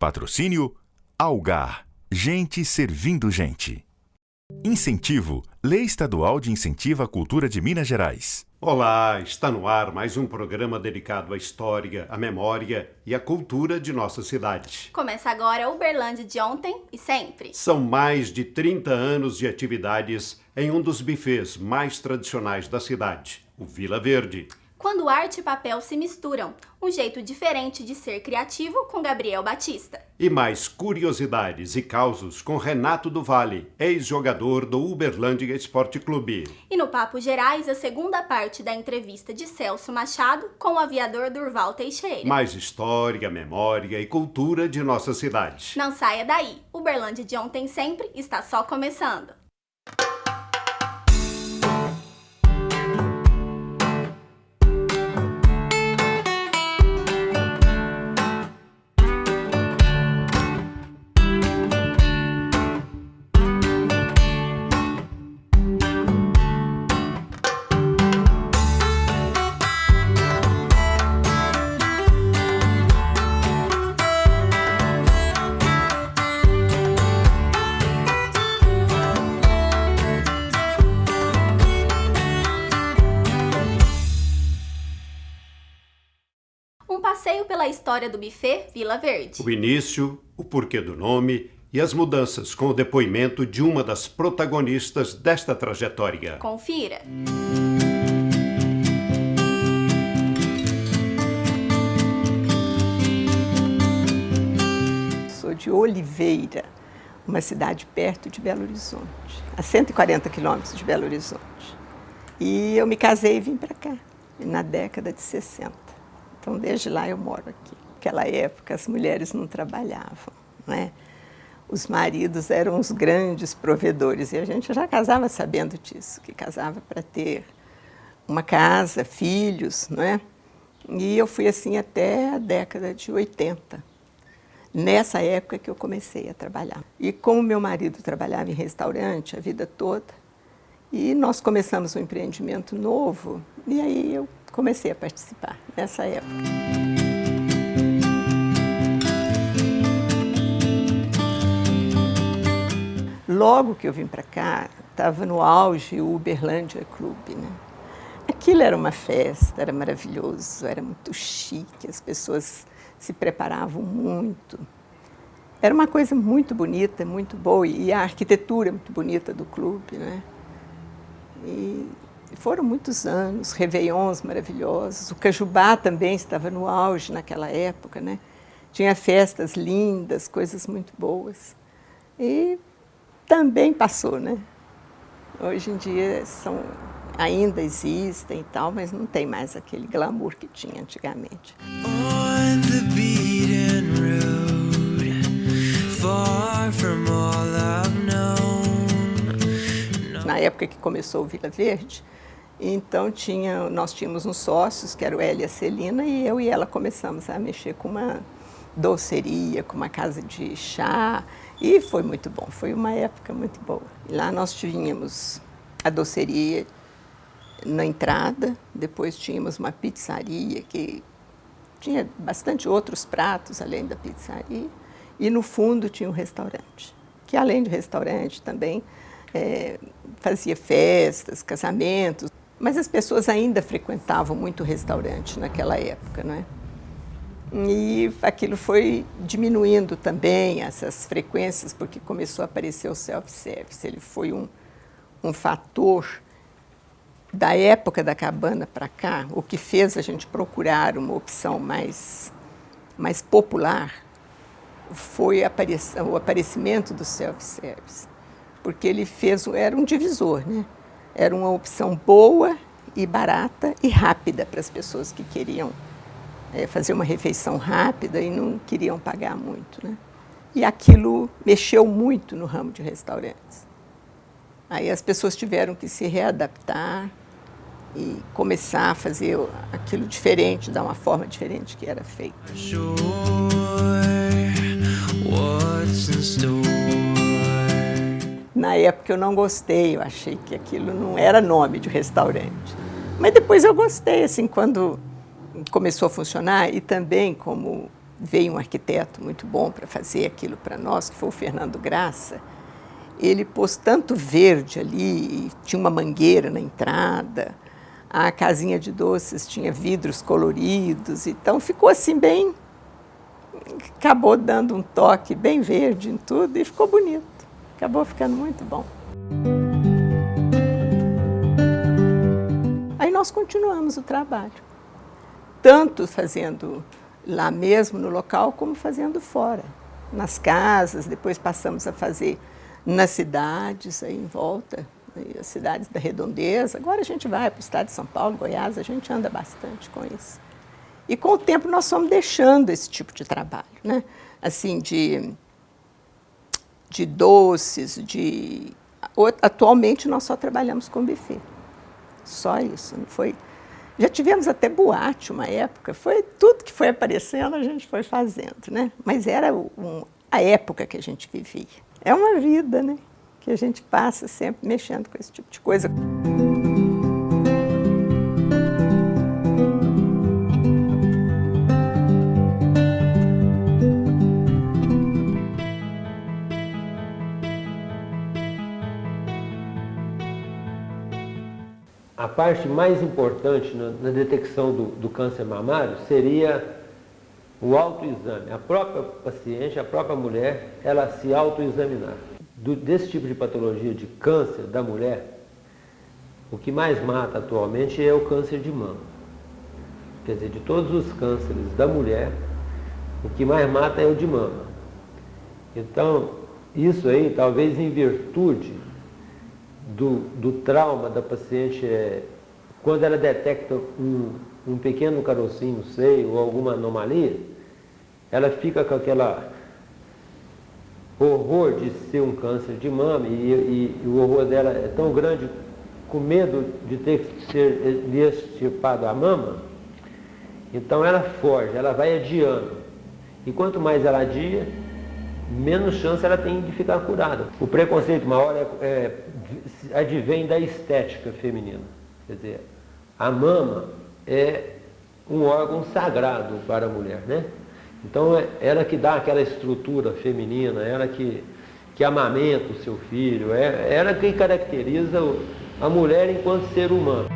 Patrocínio Algar. Gente servindo gente. Incentivo. Lei Estadual de Incentivo à Cultura de Minas Gerais. Olá, está no ar mais um programa dedicado à história, à memória e à cultura de nossa cidade. Começa agora Uberlândia de ontem e sempre. São mais de 30 anos de atividades em um dos bufês mais tradicionais da cidade, o Vila Verde. Quando arte e papel se misturam, um jeito diferente de ser criativo com Gabriel Batista. E mais curiosidades e causos com Renato do Vale, ex-jogador do Uberlândia Esporte Clube. E no Papo Gerais, a segunda parte da entrevista de Celso Machado com o aviador Durval Teixeira. Mais história, memória e cultura de nossa cidade. Não saia daí, Uberlândia de ontem e sempre está só começando. Um passeio pela história do buffet Vila Verde. O início, o porquê do nome e as mudanças com o depoimento de uma das protagonistas desta trajetória. Confira. Sou de Oliveira, uma cidade perto de Belo Horizonte, a 140 quilômetros de Belo Horizonte. E eu me casei e vim para cá, na década de 60. Então, desde lá eu moro aqui. Naquela época, as mulheres não trabalhavam, não é? Os maridos eram os grandes provedores e a gente já casava sabendo disso, que casava para ter uma casa, filhos, não é? E eu fui assim até a década de 80. Nessa época que eu comecei a trabalhar. E como meu marido trabalhava em restaurante a vida toda, e nós começamos um empreendimento novo, e aí eu comecei a participar nessa época. Logo que eu vim para cá, estava no auge o Uberlândia Clube, né? Aquilo era uma festa, era maravilhoso, era muito chique, as pessoas se preparavam muito. Era uma coisa muito bonita, muito boa, e a arquitetura muito bonita do clube, né? E foram muitos anos, réveillons maravilhosos. O Cajubá também estava no auge naquela época, né? Tinha festas lindas, coisas muito boas. E também passou, né? Hoje em dia ainda existem e tal, mas não tem mais aquele glamour que tinha antigamente. On the beaten road, far from all I've known. Na época que começou o Vila Verde, então nós tínhamos uns sócios, que era o Hélio e a Celina, e eu e ela começamos a mexer com uma doceria, com uma casa de chá, e foi muito bom, foi uma época muito boa. E lá nós tínhamos a doceria na entrada, depois tínhamos uma pizzaria que tinha bastante outros pratos além da pizzaria, e no fundo tinha um restaurante, que além de restaurante também fazia festas, casamentos, mas as pessoas ainda frequentavam muito o restaurante naquela época, não é? E aquilo foi diminuindo também, essas frequências, porque começou a aparecer o self-service. Ele foi um fator da época da cabana para cá, o que fez a gente procurar uma opção mais popular foi o aparecimento do self-service, porque ele era um divisor, né? Era uma opção boa e barata e rápida para as pessoas que queriam fazer uma refeição rápida e não queriam pagar muito, né? E aquilo mexeu muito no ramo de restaurantes. Aí as pessoas tiveram que se readaptar e começar a fazer aquilo diferente, dar uma forma diferente que era feito. Na época eu não gostei, eu achei que aquilo não era nome de restaurante. Mas depois eu gostei, assim, quando começou a funcionar, e também como veio um arquiteto muito bom para fazer aquilo para nós, que foi o Fernando Graça. Ele pôs tanto verde ali, tinha uma mangueira na entrada, a casinha de doces tinha vidros coloridos, então ficou assim bem, acabou dando um toque bem verde em tudo e ficou bonito, acabou ficando muito bom. Aí nós continuamos o trabalho, tanto fazendo lá mesmo no local, como fazendo fora, nas casas, depois passamos a fazer nas cidades aí em volta, as cidades da redondeza. Agora a gente vai para o estado de São Paulo, Goiás, a gente anda bastante com isso. E com o tempo nós fomos deixando esse tipo de trabalho, né? Assim, de doces, atualmente nós só trabalhamos com buffet. Só isso, não foi... Já tivemos até boate uma época, foi tudo que foi aparecendo a gente foi fazendo, né? Mas era a época que a gente vivia. É uma vida, né? Que a gente passa sempre mexendo com esse tipo de coisa. A parte mais importante na detecção do câncer mamário seria o autoexame. A própria paciente, a própria mulher, ela se autoexaminar. Desse tipo de patologia de câncer da mulher, o que mais mata atualmente é o câncer de mama. Quer dizer, de todos os cânceres da mulher, o que mais mata é o de mama. Então, isso aí, talvez em virtude do trauma da paciente, quando ela detecta um pequeno carocinho no seio ou alguma anomalia, ela fica com aquela horror de ser um câncer de mama e o horror dela é tão grande, com medo de ter que ser extirpado a mama, então ela foge, ela vai adiando. E quanto mais ela adia, menos chance ela tem de ficar curada. O preconceito maior advém da estética feminina. Quer dizer, a mama é um órgão sagrado para a mulher, né? Então é ela que dá aquela estrutura feminina, ela que amamenta o seu filho, é ela que caracteriza a mulher enquanto ser humano.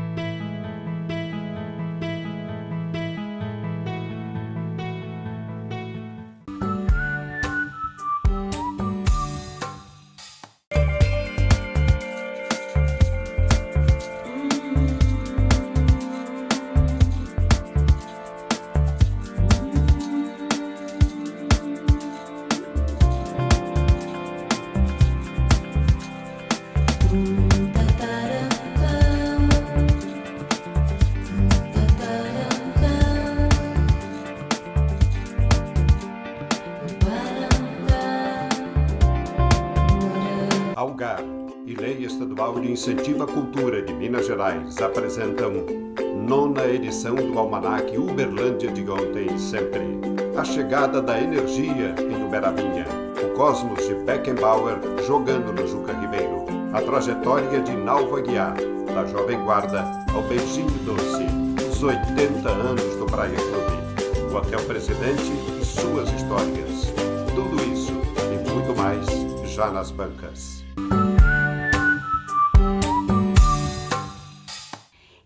Algar e Lei Estadual de Incentivo à Cultura de Minas Gerais apresentam 9ª edição do Almanaque Uberlândia de ontem e sempre. A chegada da energia em Uberabinha. O Cosmos de Beckenbauer jogando no Juca Ribeiro. A trajetória de Nalva Guiar, da Jovem Guarda ao Beijinho Doce. Os 80 anos do Praia Clube. O Hotel Presidente e suas histórias. Tudo isso e muito mais já nas bancas.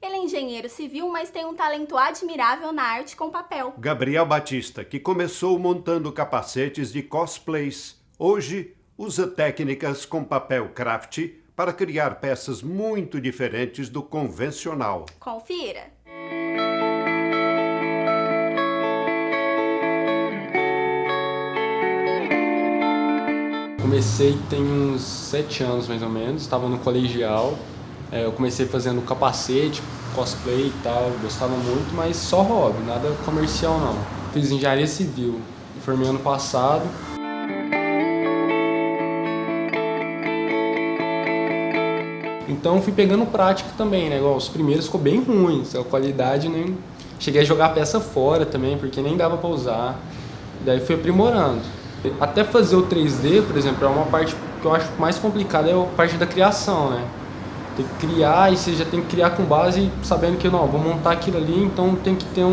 Ele é engenheiro civil, mas tem um talento admirável na arte com papel. Gabriel Batista, que começou montando capacetes de cosplays, hoje usa técnicas com papel craft para criar peças muito diferentes do convencional. Confira! Comecei tem uns 7 anos mais ou menos, estava no colegial. Eu comecei fazendo capacete, cosplay e tal, gostava muito, mas só hobby, nada comercial não. Fiz engenharia civil, formei ano passado. Então fui pegando prática também, né? Igual, os primeiros ficou bem ruins, a qualidade nem... Cheguei a jogar a peça fora também, porque nem dava para usar. Daí fui aprimorando. Até fazer o 3D, por exemplo, é uma parte que eu acho mais complicada, é a parte da criação, né? Tem que criar e você já tem que criar com base sabendo que, não, vou montar aquilo ali, então tem que ter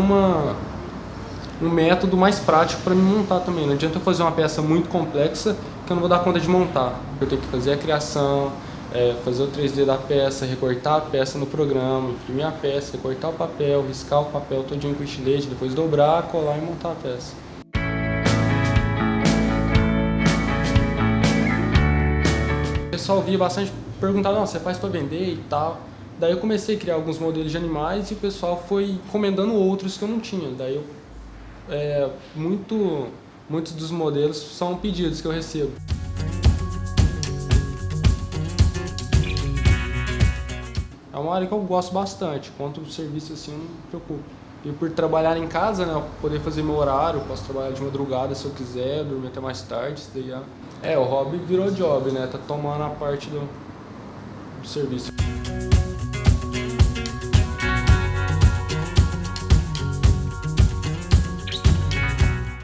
um método mais prático para me montar também. Não adianta eu fazer uma peça muito complexa que eu não vou dar conta de montar. Eu tenho que fazer a criação, fazer o 3D da peça, recortar a peça no programa, imprimir a peça, recortar o papel, riscar o papel todinho com estilete, depois dobrar, colar e montar a peça. O pessoal via bastante, perguntava, não, você faz para vender e tal. Daí eu comecei a criar alguns modelos de animais e o pessoal foi encomendando outros que eu não tinha. Daí muitos dos modelos são pedidos que eu recebo. É uma área que eu gosto bastante, quanto o serviço assim eu não me preocupo. E por trabalhar em casa, né, eu poder fazer meu horário, eu posso trabalhar de madrugada se eu quiser, dormir até mais tarde, isso daí o hobby virou job, né, tá tomando a parte do serviço.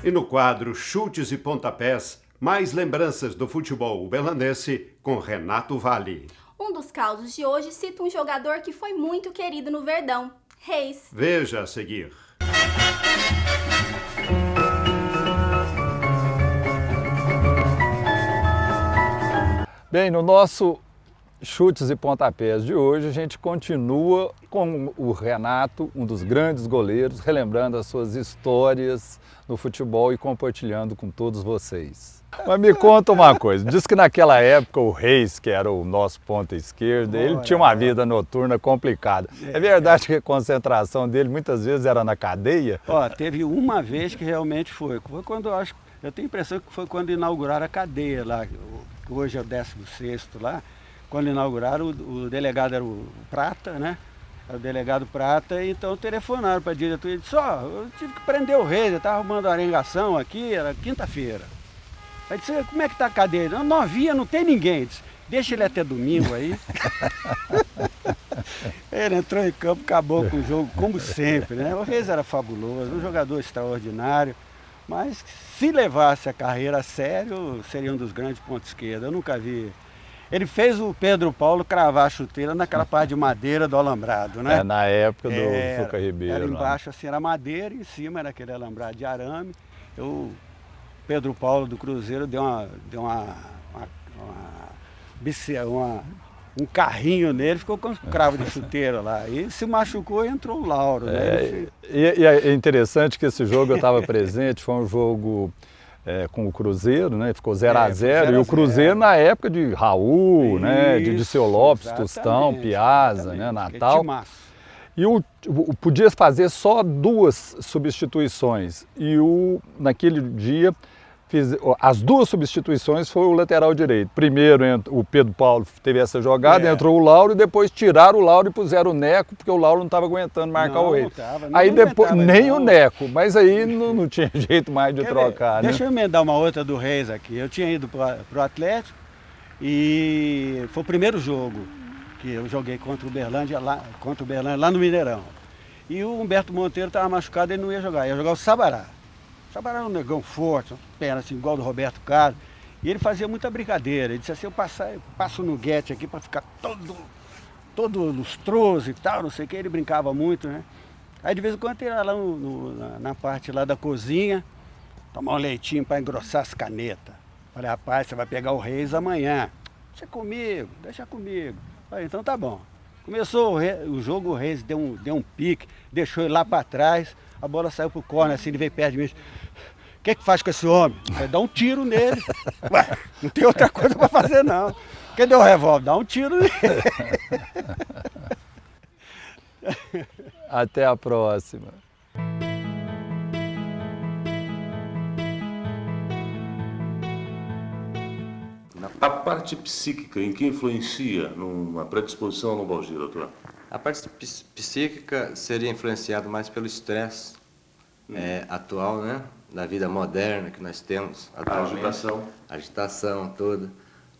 E no quadro Chutes e Pontapés, mais lembranças do futebol uberlandense com Renato Vale. Um dos causos de hoje cita um jogador que foi muito querido no Verdão, Reis. Veja a seguir. Bem, no nosso Chutes e Pontapés de hoje, a gente continua com o Renato, um dos grandes goleiros, relembrando as suas histórias no futebol e compartilhando com todos vocês. Mas me conta uma coisa, diz que naquela época o Reis, que era o nosso ponta esquerda, ele tinha uma vida noturna complicada. É verdade que a concentração dele muitas vezes era na cadeia? Ó, teve uma vez que realmente foi quando eu tenho a impressão que foi quando inauguraram a cadeia lá, que hoje é o 16º lá. Quando inauguraram, o delegado era o Prata, né? Era o delegado Prata, então telefonaram para a diretoria e disse, eu tive que prender o Reis, eu estava arrumando a arengação aqui, era quinta-feira. Aí disse, como é que tá a cadeia? Não havia, não tem ninguém. Disse, deixa ele até domingo aí. Ele entrou em campo, acabou com o jogo, como sempre, né? O Reis era fabuloso, um jogador extraordinário, mas se levasse a carreira a sério, seria um dos grandes pontos esquerda. Eu nunca vi. Ele fez o Pedro Paulo cravar a chuteira naquela parte de madeira do alambrado, né? Na época do Fuca Ribeiro. Era embaixo assim, era madeira, em cima era aquele alambrado de arame. Pedro Paulo do Cruzeiro deu um carrinho nele, ficou com cravo de chuteira lá. E se machucou e entrou o Lauro, né? E é interessante que esse jogo eu estava presente, foi um jogo com o Cruzeiro, né? Ficou 0-0, e o Cruzeiro na época de Raul, né? De Disseu Lopes, Tostão, Piazza, né? Natal. E podia fazer só 2 substituições. E naquele dia, as 2 substituições foi o lateral direito. Primeiro o Pedro Paulo teve essa jogada, entrou o Lauro, e depois tiraram o Lauro e puseram o Neco, porque o Lauro não estava aguentando marcar o Reis. Aí depois, nem o Neco, mas aí não tinha jeito mais de trocar. Deixa eu emendar uma outra do Reis aqui. Eu tinha ido para o Atlético e foi o primeiro jogo que eu joguei contra o Uberlândia lá no Mineirão. E o Humberto Monteiro estava machucado, ele não ia jogar o Sabará. O Sabará era um negão forte, uma perna assim, igual do Roberto Carlos. E ele fazia muita brincadeira. Ele disse assim, eu passo no guete aqui para ficar todo lustroso e tal, não sei o que. Ele brincava muito, né? Aí de vez em quando ele ia lá na parte lá da cozinha, tomar um leitinho para engrossar as canetas. Falei, rapaz, você vai pegar o Reis amanhã. Deixa comigo. Falei, então tá bom. Começou o jogo, o Reis deu um pique, deixou ele lá para trás, a bola saiu pro córner, assim, ele veio perto de mim. O que faz com esse homem? Vai dar um tiro nele. Ué, não tem outra coisa para fazer não. Cadê o revólver? Dá um tiro nele. Até a próxima. A parte psíquica, em que influencia numa predisposição à lombalgia, doutor? A parte psíquica seria influenciada mais pelo estresse atual, né? Da vida moderna que nós temos atualmente. A agitação toda, o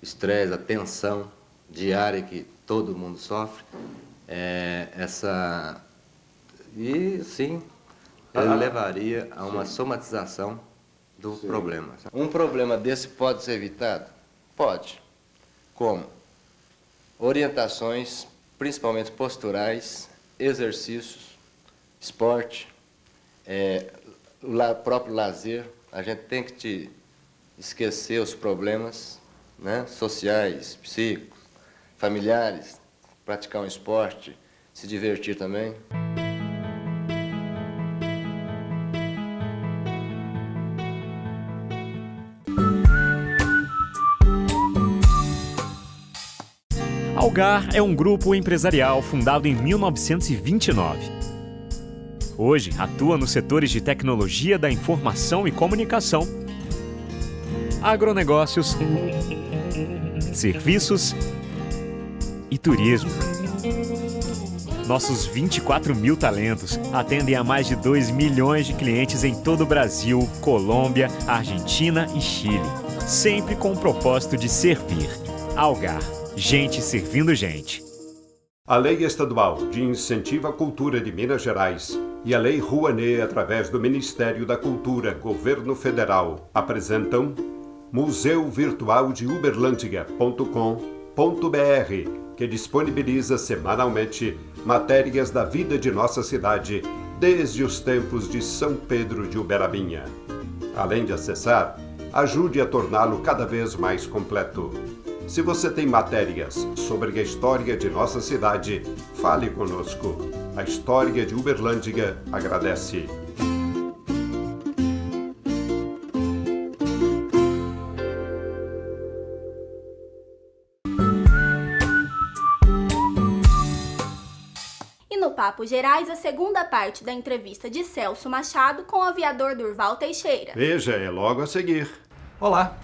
estresse, a tensão diária que todo mundo sofre. E sim, ele levaria a uma somatização do problema. Um problema desse pode ser evitado? Pode. Como? Orientações, principalmente posturais, exercícios, esporte, próprio lazer. A gente tem que esquecer os problemas, né, sociais, psíquicos, familiares, praticar um esporte, se divertir também. Algar é um grupo empresarial fundado em 1929. Hoje atua nos setores de tecnologia da informação e comunicação, agronegócios, serviços e turismo. Nossos 24 mil talentos atendem a mais de 2 milhões de clientes em todo o Brasil, Colômbia, Argentina e Chile, sempre com o propósito de servir. Algar, gente servindo gente. A Lei Estadual de Incentivo à Cultura de Minas Gerais e a Lei Rouanet, através do Ministério da Cultura, Governo Federal, apresentam Museu Virtual de Uberlândia.com.br, que disponibiliza semanalmente matérias da vida de nossa cidade desde os tempos de São Pedro de Uberabinha. Além de acessar, ajude a torná-lo cada vez mais completo. Se você tem matérias sobre a história de nossa cidade, fale conosco. A História de Uberlândia agradece. E no Papo Gerais, a segunda parte da entrevista de Celso Machado com o aviador Durval Teixeira. Veja, é logo a seguir. Olá!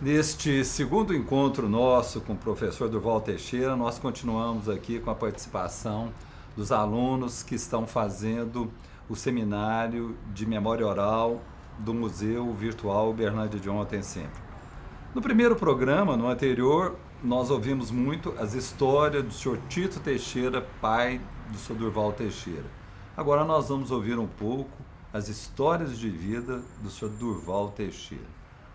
Neste segundo encontro nosso com o professor Durval Teixeira, nós continuamos aqui com a participação dos alunos que estão fazendo o seminário de memória oral do Museu Virtual Uberlândia de Ontem Sempre. No primeiro programa, no anterior, nós ouvimos muito as histórias do Sr. Tito Teixeira, pai do Sr. Durval Teixeira. Agora nós vamos ouvir um pouco as histórias de vida do Sr. Durval Teixeira.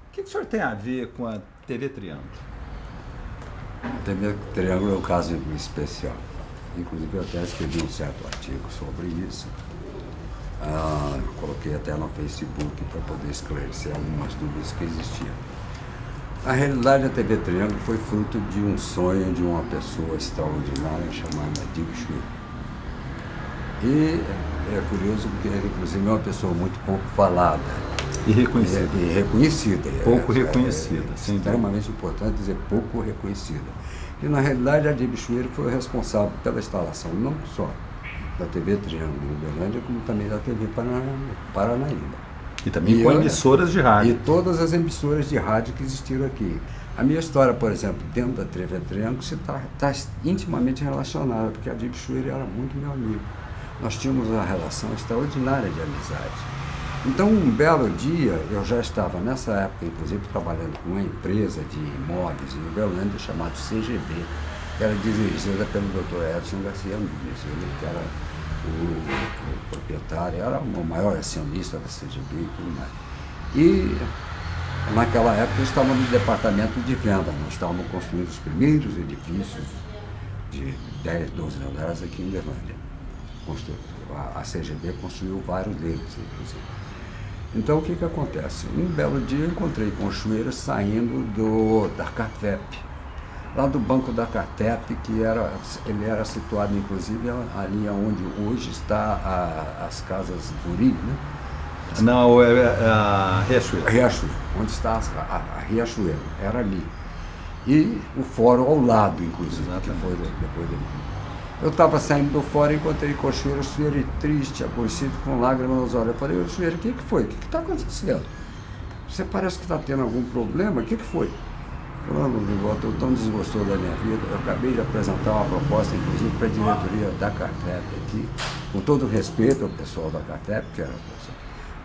O que o senhor tem a ver com a TV Triângulo? A TV Triângulo é um caso especial. Inclusive, eu até escrevi um certo artigo sobre isso. Coloquei até no Facebook para poder esclarecer algumas dúvidas que existiam. Na realidade, a TV Triângulo foi fruto de um sonho de uma pessoa extraordinária chamada Dick Schwinn. E é curioso porque ele, inclusive, é uma pessoa muito pouco falada. E reconhecida. E reconhecida. Pouco reconhecida, sim. Extremamente importante dizer pouco reconhecida. E, na realidade, a Dib Schwinn foi responsável pela instalação não só da TV Triângulo em Uberlândia, como também da TV Paranaíba. E também com emissoras de rádio. E todas as emissoras de rádio que existiram aqui. A minha história, por exemplo, dentro da TV Triângulo, está intimamente relacionada, porque a Dib Schwinn era muito meu amigo. Nós tínhamos uma relação extraordinária de amizade. Então, um belo dia, eu já estava, nessa época, inclusive, trabalhando com uma empresa de imóveis em Uberlândia, chamada CGB, que era dirigida pelo Dr. Edson Garcia Nunes, ele que era o proprietário, era o maior acionista da CGB e tudo mais. E, naquela época, estávamos no departamento de venda, nós estávamos construindo os primeiros edifícios de 10, 12 andares aqui em Uberlândia. A CGB construiu vários deles, inclusive. Então, o que acontece? Um belo dia eu encontrei com o Chueira saindo da Cartep, lá do banco da Cartep, que ele era situado, inclusive, ali onde hoje está as casas Buri, né? Não, é a Riachuelo. Riachuelo, onde está a Riachuelo, era ali. E o fórum ao lado, inclusive, que foi depois dele. Eu estava saindo do fórum e encontrei com o Chueira triste, aborrecido, com lágrimas nos olhos. Eu falei, Chueira, o que foi? O que está acontecendo? Você parece que está tendo algum problema? O que foi? Falando, eu tão desgostou da minha vida. Eu acabei de apresentar uma proposta, inclusive, para a diretoria da Cartep aqui, com todo respeito ao pessoal da Cartep, que era a pessoa,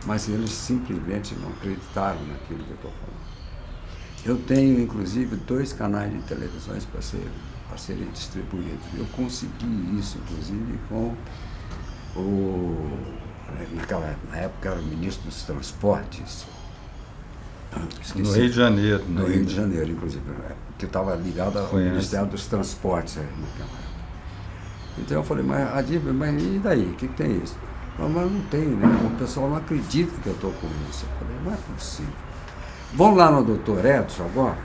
mas eles simplesmente não acreditaram naquilo que eu estou falando. Eu tenho, inclusive, 2 canais de televisões para serem distribuídos. Eu consegui isso, inclusive, com na época era o ministro dos Transportes. No Rio de Janeiro. No Rio de Janeiro, inclusive, que estava ligado ao Ministério dos Transportes naquela época. Então eu falei, mas e daí? O que tem isso? Mas não tem, né? O pessoal não acredita que eu estou com isso. Eu falei, não é possível. Vamos lá no Dr. Edson agora?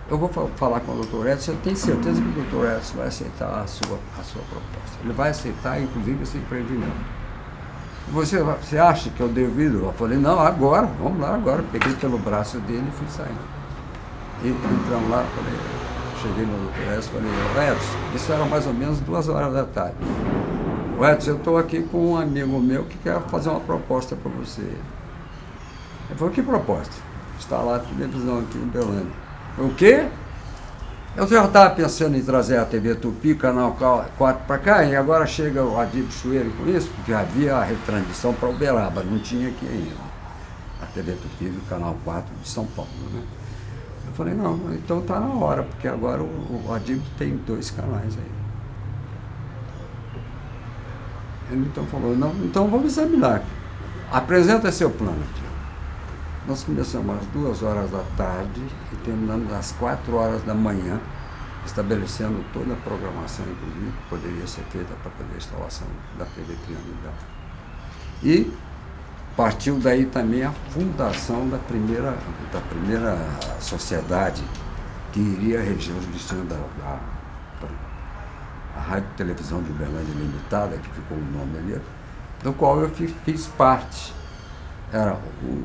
Eu vou falar com o Dr. Edson, eu tenho certeza que o Dr. Edson vai aceitar a sua proposta. Ele vai aceitar, inclusive, esse empreendimento. Você acha que eu devido? Eu falei, não, agora, vamos lá agora. Peguei pelo braço dele e fui saindo. E entramos lá, cheguei no Dr. Edson, falei, Edson, isso era mais ou menos 2 horas da tarde. Edson, eu estou aqui com um amigo meu que quer fazer uma proposta para você. Ele falou, que proposta? Instalar a televisão aqui em Uberlândia. O quê? Eu já estava pensando em trazer a TV Tupi, Canal 4 para cá, e agora chega o Adib Chueiro com isso, porque havia a retransmissão para Uberaba, não tinha aqui ainda. A TV Tupi do Canal 4 de São Paulo, né? Eu falei, não, então está na hora, porque agora o Adib tem 2 canais aí. Ele então falou, não, então vamos examinar. Apresenta seu plano aqui. Nós começamos às 2 horas da tarde e terminamos às 4 horas da manhã, estabelecendo toda a programação, inclusive, que poderia ser feita para fazer a instalação da TV triangular. E partiu daí também a fundação da primeira sociedade que iria reger os destinos da Rádio e Televisão de Uberlândia Limitada, que ficou o nome ali, do qual eu fiz parte. Era o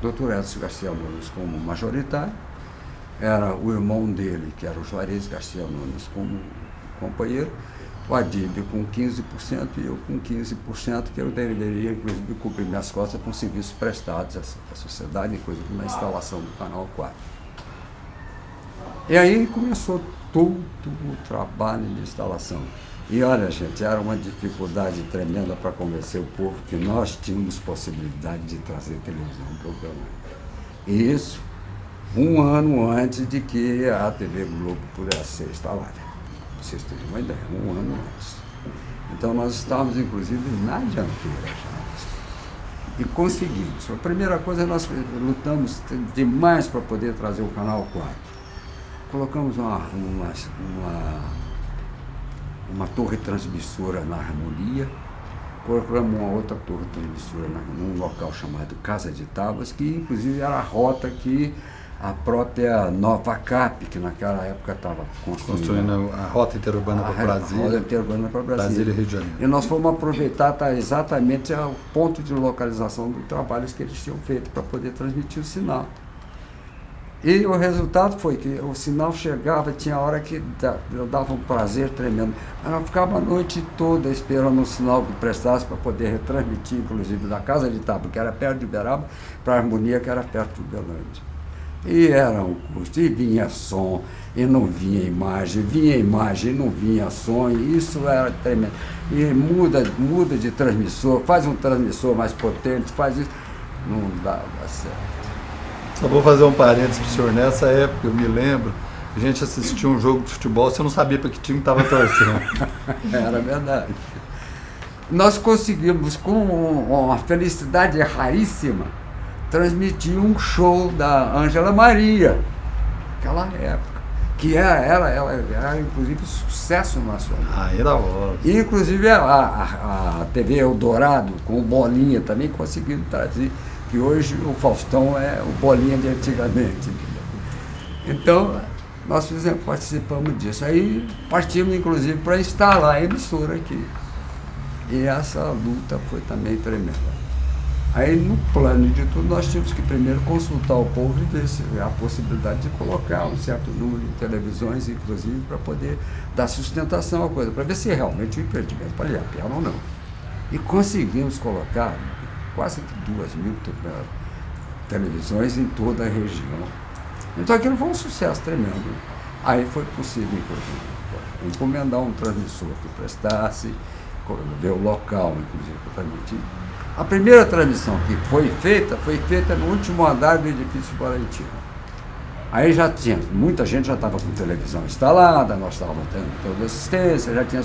Dr. Edson Garcia Nunes como majoritário, era o irmão dele, que era o Juarez Garcia Nunes, como companheiro, o Adib com 15% e eu com 15%, que eu deveria, inclusive, cobrir minhas costas com serviços prestados à sociedade, inclusive na instalação do Canal 4. E aí começou todo o trabalho de instalação. E olha, gente, era uma dificuldade tremenda para convencer o povo que nós tínhamos possibilidade de trazer televisão para o programa. E isso 1 ano antes de que a TV Globo pudesse ser instalada. Para vocês terem uma ideia, 1 ano antes. Então nós estávamos, inclusive, na dianteira já. E conseguimos. A primeira coisa, nós lutamos demais para poder trazer o Canal 4. Colocamos uma torre transmissora na Harmonia, colocamos uma outra torre transmissora num local chamado Casa de Tábuas, que inclusive era a rota que a própria Nova Cap, que naquela época estava construindo a rota interurbana para Brasília. A rota interurbana para Brasília e Rio de Janeiro. E nós fomos aproveitar exatamente o ponto de localização dos trabalhos que eles tinham feito para poder transmitir o sinal. E o resultado foi que o sinal chegava, tinha hora que dava um prazer tremendo. Eu ficava a noite toda esperando um sinal que prestasse para poder retransmitir, inclusive da Casa de Tábua, que era perto de Uberaba, para a Harmonia, que era perto de Uberlândia. E era um custo, e vinha som, e não vinha imagem e não vinha som, e isso era tremendo. E muda de transmissor, faz um transmissor mais potente, faz isso. Não dava certo. Só vou fazer um parênteses para o senhor. Nessa época, eu me lembro, a gente assistia um jogo de futebol, você não sabia para que time estava torcendo. Era verdade. Nós conseguimos, com uma felicidade raríssima, transmitir um show da Ângela Maria, naquela época, que era inclusive sucesso nacional. Ah, era ótimo. E, inclusive, a TV Eldorado, com o Bolinha, também conseguiram trazer, que hoje o Faustão é o Bolinha de antigamente. Então, nós participamos disso. Aí partimos, inclusive, para instalar a emissora aqui. E essa luta foi também tremenda. Aí, no plano de tudo, nós tínhamos que primeiro consultar o povo e ver se a possibilidade de colocar um certo número de televisões, inclusive, para poder dar sustentação à coisa, para ver se realmente o empreendimento valia a pena ou não. E conseguimos colocar quase 2.000 televisões em toda a região. Então aquilo foi um sucesso tremendo. Aí foi possível, inclusive, encomendar um transmissor que prestasse, ver o local, inclusive, para transmitir. A primeira transmissão que foi feita no último andar do edifício Valentino. Aí já tinha, muita gente já estava com televisão instalada, nós estávamos tendo toda assistência, já tinha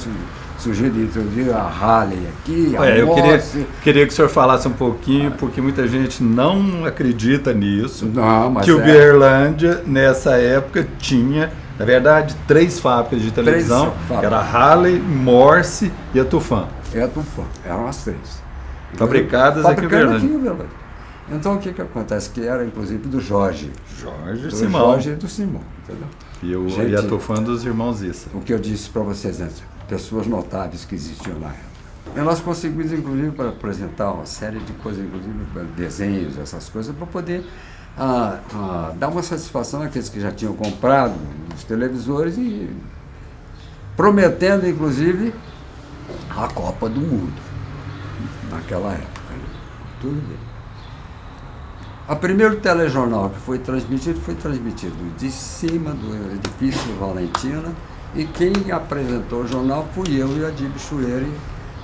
surgido introduzir a Halley aqui, eu queria que o senhor falasse um pouquinho, porque muita gente não acredita nisso, que Uberlândia, nessa época, tinha, na verdade, 3 fábricas de televisão, que era a Halley, Morse e a Tufan. e a Tufã. Eram as três. Fabricadas aqui em Uberlândia. Então o que acontece? Que era inclusive do Jorge. Jorge do Simão. Jorge e do Simão, entendeu? E a Tufã dos irmãos Issa. O que eu disse para vocês antes, pessoas notáveis que existiam na época. E nós conseguimos, inclusive, para apresentar uma série de coisas, inclusive desenhos, essas coisas, para poder dar uma satisfação àqueles que já tinham comprado os televisores e prometendo, inclusive, a Copa do Mundo, naquela época. Né? Tudo bem. O primeiro telejornal que foi transmitido de cima do edifício Valentina, e quem apresentou o jornal fui eu e a Adílio Chueire,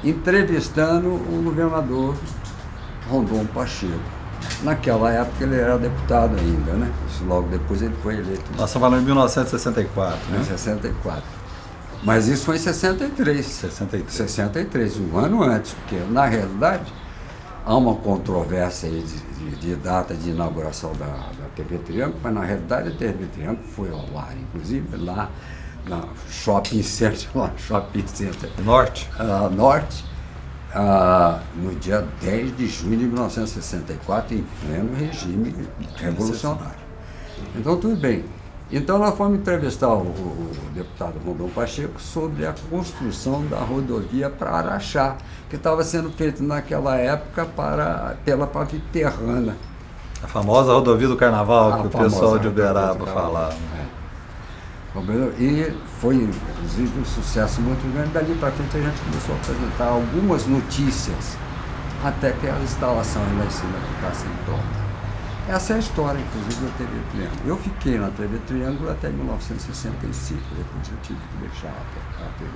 entrevistando o governador Rondon Pacheco. Naquela época ele era deputado ainda, né? Logo depois ele foi eleito. Nós estamos falando em 1964, né? Em 64. Mas isso foi em 63. 63, um ano antes, porque na realidade há uma controvérsia aí de data de inauguração da TV Triângulo, mas na realidade a TV Triângulo foi ao ar, inclusive lá na Shopping Center, Norte, no dia 10 de junho de 1964, em pleno regime revolucionário. Então, tudo bem. Então, nós fomos entrevistar o deputado Rondon Pacheco sobre a construção da rodovia para Araxá, que estava sendo feita naquela época pela Paviterrana. A famosa rodovia do Carnaval, que o pessoal de Uberaba falava. E foi, inclusive, um sucesso muito grande. Dali para frente a gente começou a apresentar algumas notícias, até que a instalação lá em cima ficasse em torno. Essa é a história, inclusive, da TV Triângulo. Eu fiquei na TV Triângulo até 1965, depois eu tive que deixar a TV.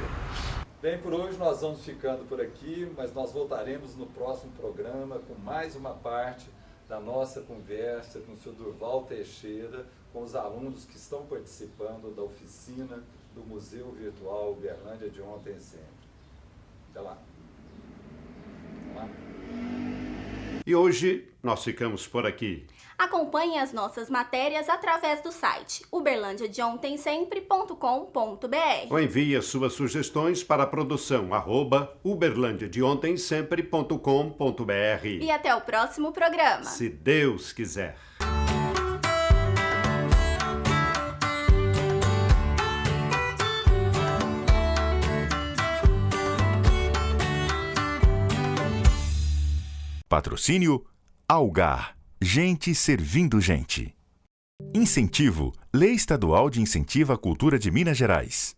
Bem, por hoje nós vamos ficando por aqui, mas nós voltaremos no próximo programa com mais uma parte da nossa conversa com o Sr. Durval Teixeira, com os alunos que estão participando da oficina do Museu Virtual Uberlândia de Ontem e Sempre. Até lá. Até lá. E hoje nós ficamos por aqui. Acompanhe as nossas matérias através do site uberlandiadeontensempre.com.br ou envie as suas sugestões para a produção @uberlandiadeontensempre.com.br. E até o próximo programa. Se Deus quiser. Patrocínio Algar. Gente servindo gente. Incentivo Lei Estadual de Incentivo à Cultura de Minas Gerais.